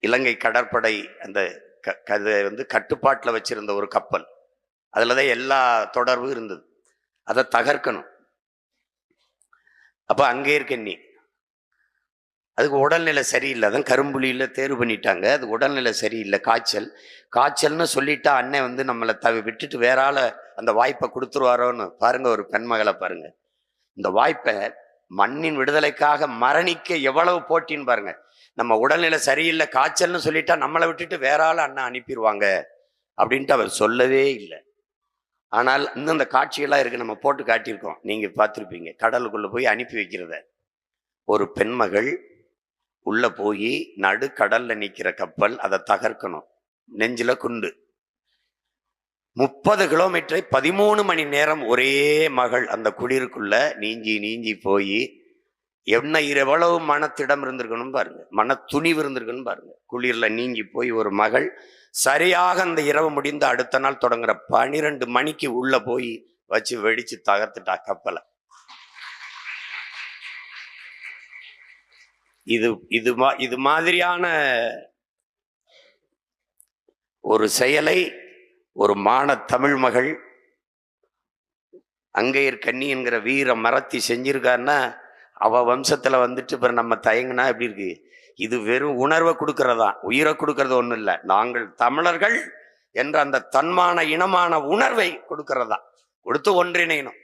இலங்கை கடற்படை அந்த கட்டுப்பாட்டில் வச்சிருந்த ஒரு கப்பல். அதுலதான் எல்லா தொடர்பும் இருந்தது. அதை தகர்க்கணும். அப்ப அங்கே இருக்க நீ அதுக்கு உடல்நிலை சரியில்லை. அதான் கரும்புலியில தேர்வு பண்ணிட்டாங்க. அது உடல்நிலை சரியில்லை, காய்ச்சல்னு சொல்லிட்டா அண்ணன் நம்மளை விட்டுட்டு வேற ஆள அந்த வாய்ப்பை கொடுத்துருவாரோன்னு பாருங்க. ஒரு பெண்மகளை பாருங்க, இந்த வாய்ப்பை மண்ணின் விடுதலைக்காக மரணிக்க எவ்வளவு போட்டின்னு பாருங்க. நம்ம உடல்நிலை சரியில்லை, காய்ச்சல்னு சொல்லிட்டா நம்மளை விட்டுட்டு வேற ஆள அண்ணன் அனுப்பிடுவாங்க அப்படின்ட்டு அவர் சொல்லவே இல்லை. ஆனால் இன்னும் இந்த காட்சியெல்லாம் இருக்கு, நம்ம போட்டு காட்டியிருக்கோம், நீங்க பார்த்துருப்பீங்க. கடலுக்குள்ள போய் அனுப்பி வைக்கிறத ஒரு பெண்மகள் உள்ள போய் நடுக்கடல்ல நிக்கிற கப்பல், அதை தகர்க்கணும். நெஞ்சில குண்டு. 30 கிலோமீட்டரை 13 மணி நேரம் ஒரே மகள் அந்த குளிருக்குள்ள நீஞ்சி நீஞ்சி போய் எவ்வளவு மனத்திடம் இருந்திருக்கணும் பாருங்க, மன துணிவு இருந்திருக்கணும் பாருங்க. குளிர்ல நீங்கி போய் ஒரு மகள் சரியாக அந்த இரவு முடிந்து அடுத்த நாள் தொடங்குற 12 மணிக்கு உள்ள போய் வச்சு வெடிச்சு தகர்த்துட்டா கப்பலை. இது மாதிரியான ஒரு செயலை ஒரு மான தமிழ் மகள் அங்கையர் கண்ணி என்கிற வீர மரத்தி செஞ்சிருக்காருன்னா அவ வம்சத்துல இப்ப நம்ம தயங்குனா எப்படி இருக்கு? இது வெறும் உணர்வை கொடுக்கறதா, உயிரை கொடுக்கறது ஒண்ணும் இல்லை. நாங்கள் தமிழர்கள் என்ற அந்த தன்மான இனமான உணர்வை கொடுக்கறதா, கொடுத்து ஒன்றிணையணும்.